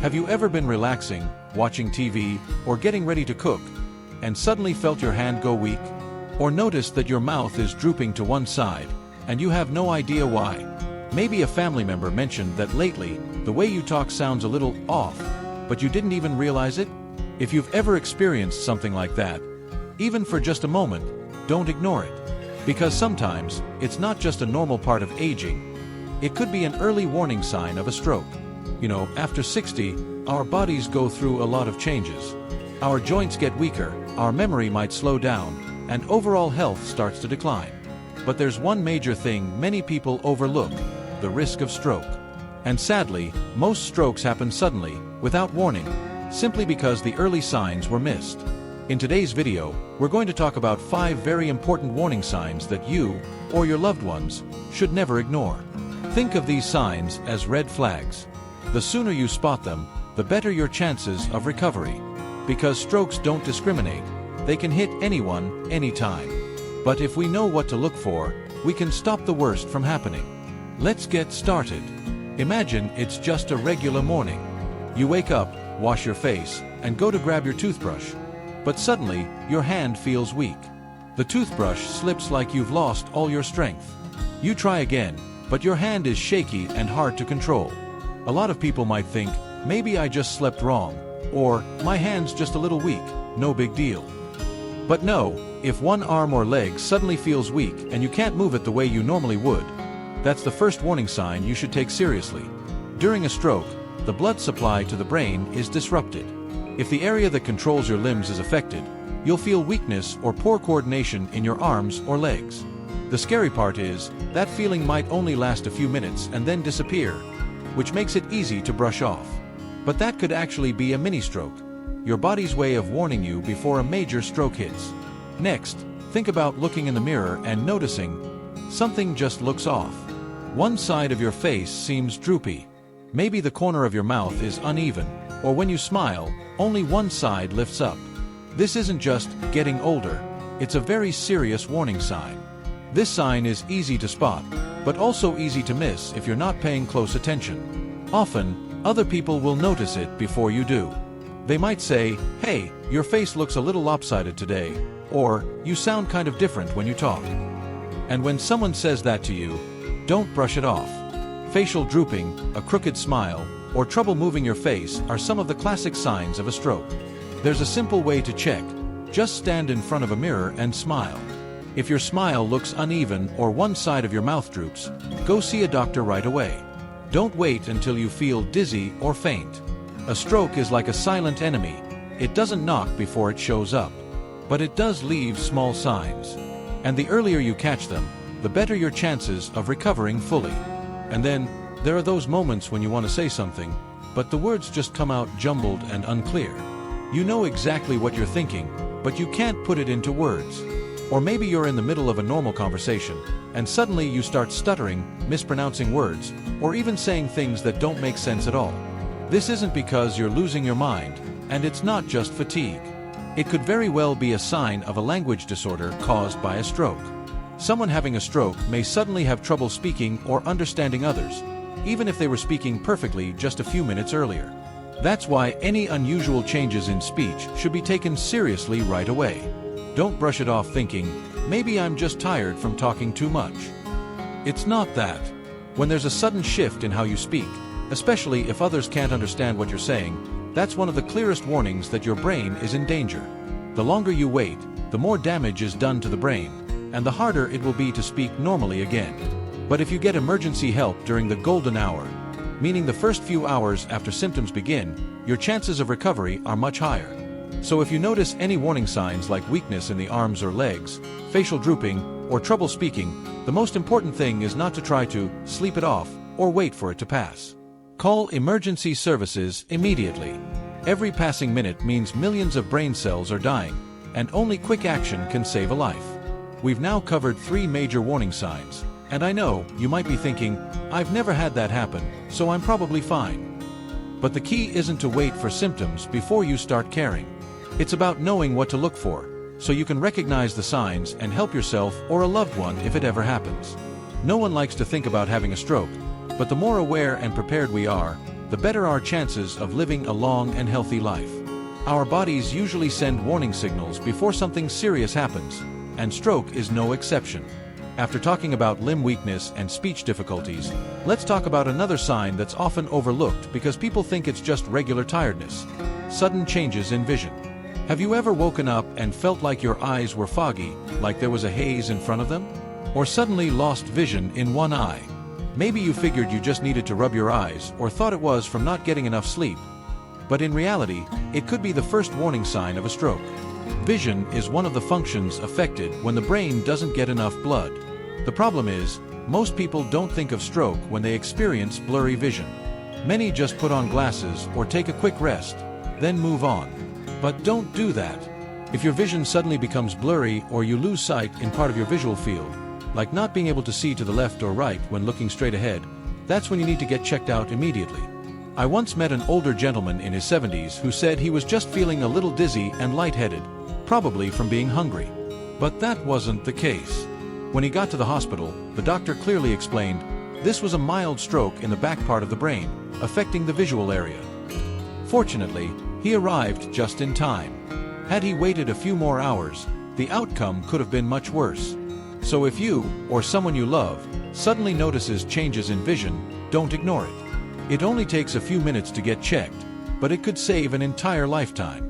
Have you ever been relaxing, watching TV, or getting ready to cook, and suddenly felt your hand go weak? Or noticed that your mouth is drooping to one side, and you have no idea why? Maybe a family member mentioned that lately, the way you talk sounds a little off, but you didn't even realize it? If you've ever experienced something like that, even for just a moment, don't ignore it. Because sometimes, it's not just a normal part of aging. It could be an early warning sign of a stroke. You know, after 60, our bodies go through a lot of changes. Our joints get weaker, our memory might slow down, and overall health starts to decline. But there's one major thing many people overlook: the risk of stroke. And sadly, most strokes happen suddenly, without warning, simply because the early signs were missed. In today's video, we're going to talk about 5 very important warning signs that you, or your loved ones, should never ignore. Think of these signs as red flags. The sooner you spot them, the better your chances of recovery. Because strokes don't discriminate. They can hit anyone, anytime. But if we know what to look for, we can stop the worst from happening. Let's get started. Imagine it's just a regular morning. You wake up, wash your face, and go to grab your toothbrush. But suddenly, your hand feels weak. The toothbrush slips like you've lost all your strength. You try again, but your hand is shaky and hard to control. A lot of people might think, maybe I just slept wrong, or my hand's just a little weak, no big deal. But no, if one arm or leg suddenly feels weak and you can't move it the way you normally would, that's the first warning sign you should take seriously. During a stroke, the blood supply to the brain is disrupted. If the area that controls your limbs is affected, you'll feel weakness or poor coordination in your arms or legs. The scary part is, that feeling might only last a few minutes and then disappear, which makes it easy to brush off. But that could actually be a mini-stroke, your body's way of warning you before a major stroke hits. Next, think about looking in the mirror and noticing something just looks off. One side of your face seems droopy. Maybe the corner of your mouth is uneven, or when you smile, only one side lifts up. This isn't just getting older, it's a very serious warning sign. This sign is easy to spot, but also easy to miss if you're not paying close attention. Often, other people will notice it before you do. They might say, "Hey, your face looks a little lopsided today," or "You sound kind of different when you talk." And when someone says that to you, don't brush it off. Facial drooping, a crooked smile, or trouble moving your face are some of the classic signs of a stroke. There's a simple way to check. Just stand in front of a mirror and smile. If your smile looks uneven or one side of your mouth droops, go see a doctor right away. Don't wait until you feel dizzy or faint. A stroke is like a silent enemy. It doesn't knock before it shows up. But it does leave small signs. And the earlier you catch them, the better your chances of recovering fully. And then, there are those moments when you want to say something, but the words just come out jumbled and unclear. You know exactly what you're thinking, but you can't put it into words. Or maybe you're in the middle of a normal conversation, and suddenly you start stuttering, mispronouncing words, or even saying things that don't make sense at all. This isn't because you're losing your mind, and it's not just fatigue. It could very well be a sign of a language disorder caused by a stroke. Someone having a stroke may suddenly have trouble speaking or understanding others, even if they were speaking perfectly just a few minutes earlier. That's why any unusual changes in speech should be taken seriously right away. Don't brush it off thinking, "Maybe I'm just tired from talking too much." It's not that. When there's a sudden shift in how you speak, especially if others can't understand what you're saying, that's one of the clearest warnings that your brain is in danger. The longer you wait, the more damage is done to the brain, and the harder it will be to speak normally again. But if you get emergency help during the golden hour, meaning the first few hours after symptoms begin, your chances of recovery are much higher. So if you notice any warning signs like weakness in the arms or legs, facial drooping, or trouble speaking, the most important thing is not to try to sleep it off or wait for it to pass. Call emergency services immediately. Every passing minute means millions of brain cells are dying, and only quick action can save a life. We've now covered 3 major warning signs, and I know you might be thinking, "I've never had that happen, so I'm probably fine." But the key isn't to wait for symptoms before you start caring. It's about knowing what to look for, so you can recognize the signs and help yourself or a loved one if it ever happens. No one likes to think about having a stroke, but the more aware and prepared we are, the better our chances of living a long and healthy life. Our bodies usually send warning signals before something serious happens, and stroke is no exception. After talking about limb weakness and speech difficulties, let's talk about another sign that's often overlooked because people think it's just regular tiredness: sudden changes in vision. Have you ever woken up and felt like your eyes were foggy, like there was a haze in front of them? Or suddenly lost vision in one eye? Maybe you figured you just needed to rub your eyes or thought it was from not getting enough sleep. But in reality, it could be the first warning sign of a stroke. Vision is one of the functions affected when the brain doesn't get enough blood. The problem is, most people don't think of stroke when they experience blurry vision. Many just put on glasses or take a quick rest, then move on. But don't do that. If your vision suddenly becomes blurry or you lose sight in part of your visual field, like not being able to see to the left or right when looking straight ahead, that's when you need to get checked out immediately. I once met an older gentleman in his 70s who said he was just feeling a little dizzy and lightheaded, probably from being hungry. But that wasn't the case. When he got to the hospital, the doctor clearly explained this was a mild stroke in the back part of the brain, affecting the visual area. Fortunately, he arrived just in time. Had he waited a few more hours, the outcome could have been much worse. So if you, or someone you love, suddenly notices changes in vision, don't ignore it. It only takes a few minutes to get checked, but it could save an entire lifetime.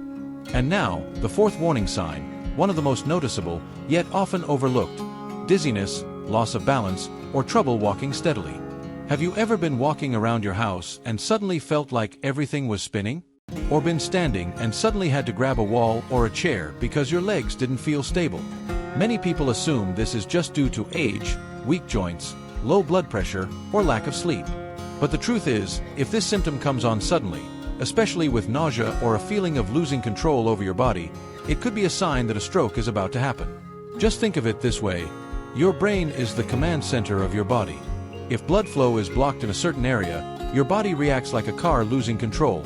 And now, the fourth warning sign, one of the most noticeable, yet often overlooked: dizziness, loss of balance, or trouble walking steadily. Have you ever been walking around your house and suddenly felt like everything was spinning? Or been standing and suddenly had to grab a wall or a chair because your legs didn't feel stable? Many people assume this is just due to age, weak joints, low blood pressure, or lack of sleep. But the truth is, if this symptom comes on suddenly, especially with nausea or a feeling of losing control over your body, it could be a sign that a stroke is about to happen. Just think of it this way: your brain is the command center of your body. If blood flow is blocked in a certain area, your body reacts like a car losing control.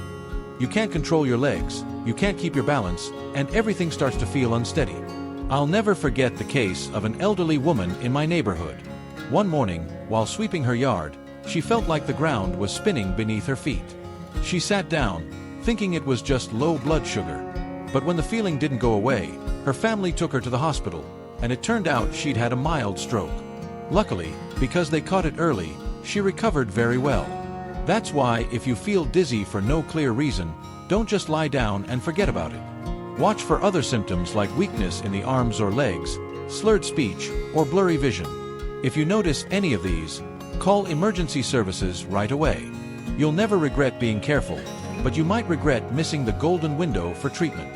You can't control your legs, you can't keep your balance, and everything starts to feel unsteady. I'll never forget the case of an elderly woman in my neighborhood. One morning, while sweeping her yard, she felt like the ground was spinning beneath her feet. She sat down, thinking it was just low blood sugar. But when the feeling didn't go away, her family took her to the hospital, and it turned out she'd had a mild stroke. Luckily, because they caught it early, she recovered very well. That's why if you feel dizzy for no clear reason, don't just lie down and forget about it. Watch for other symptoms like weakness in the arms or legs, slurred speech, or blurry vision. If you notice any of these, call emergency services right away. You'll never regret being careful, but you might regret missing the golden window for treatment.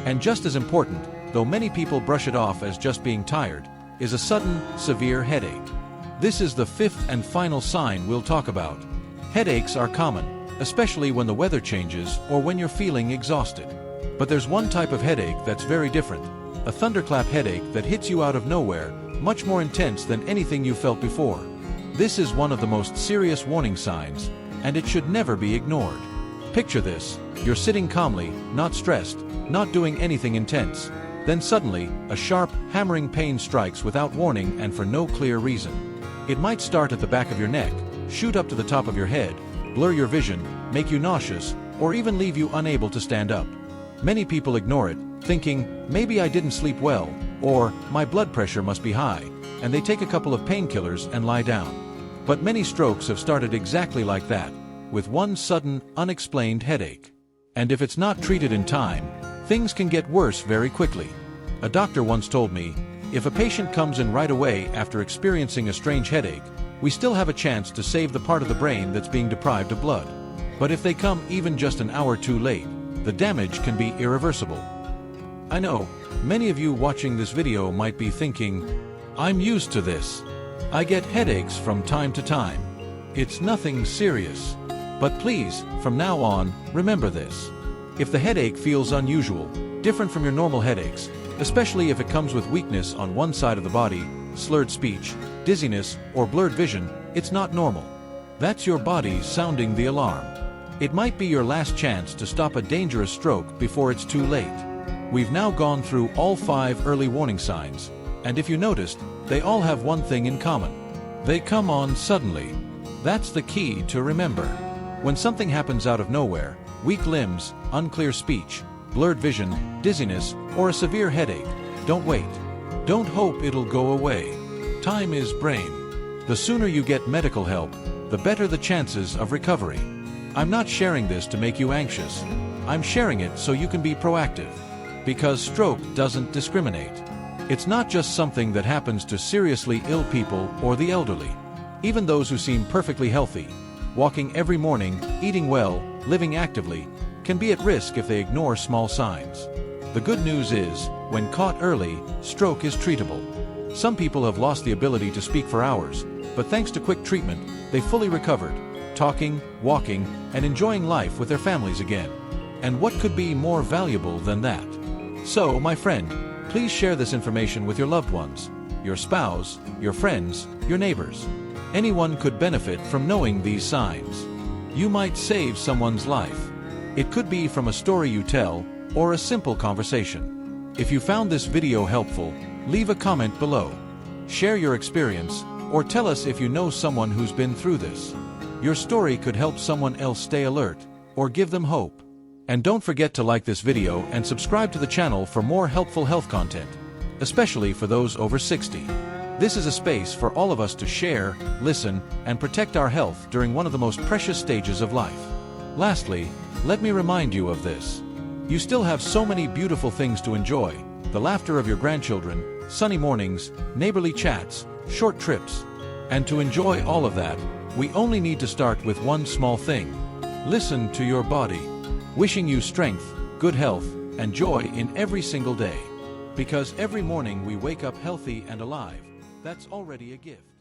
And just as important, though many people brush it off as just being tired, is a sudden, severe headache. This is the fifth and final sign we'll talk about. Headaches are common, especially when the weather changes or when you're feeling exhausted. But there's one type of headache that's very different: a thunderclap headache that hits you out of nowhere, much more intense than anything you felt before. This is one of the most serious warning signs, and it should never be ignored. Picture this: you're sitting calmly, not stressed, not doing anything intense. Then suddenly, a sharp, hammering pain strikes without warning and for no clear reason. It might start at the back of your neck, shoot up to the top of your head, blur your vision, make you nauseous, or even leave you unable to stand up. Many people ignore it, thinking, maybe I didn't sleep well, or my blood pressure must be high, and they take a couple of painkillers and lie down. But many strokes have started exactly like that, with one sudden, unexplained headache. And if it's not treated in time, things can get worse very quickly. A doctor once told me, if a patient comes in right away after experiencing a strange headache, we still have a chance to save the part of the brain that's being deprived of blood. But if they come even just an hour too late, the damage can be irreversible. I know, many of you watching this video might be thinking, I'm used to this. I get headaches from time to time. It's nothing serious. But please, from now on, remember this. If the headache feels unusual, different from your normal headaches, especially if it comes with weakness on one side of the body, slurred speech, dizziness, or blurred vision, it's not normal. That's your body sounding the alarm. It might be your last chance to stop a dangerous stroke before it's too late. We've now gone through all 5 early warning signs, and if you noticed, they all have one thing in common. They come on suddenly. That's the key to remember. When something happens out of nowhere, weak limbs, unclear speech, blurred vision, dizziness, or a severe headache, don't wait. Don't hope it'll go away. Time is brain. The sooner you get medical help, the better the chances of recovery. I'm not sharing this to make you anxious. I'm sharing it so you can be proactive. Because stroke doesn't discriminate. It's not just something that happens to seriously ill people or the elderly. Even those who seem perfectly healthy, walking every morning, eating well, living actively, can be at risk if they ignore small signs. The good news is, when caught early, stroke is treatable. Some people have lost the ability to speak for hours, but thanks to quick treatment, they fully recovered, talking, walking, and enjoying life with their families again. And what could be more valuable than that? So, my friend, please share this information with your loved ones, your spouse, your friends, your neighbors. Anyone could benefit from knowing these signs. You might save someone's life. It could be from a story you tell, or a simple conversation. If you found this video helpful, leave a comment below. Share your experience, or tell us if you know someone who's been through this. Your story could help someone else stay alert, or give them hope. And don't forget to like this video and subscribe to the channel for more helpful health content, especially for those over 60. This is a space for all of us to share, listen, and protect our health during one of the most precious stages of life. Lastly, let me remind you of this. You still have so many beautiful things to enjoy: the laughter of your grandchildren, sunny mornings, neighborly chats, short trips. And to enjoy all of that, we only need to start with one small thing. Listen to your body. Wishing you strength, good health, and joy in every single day. Because every morning we wake up healthy and alive, that's already a gift.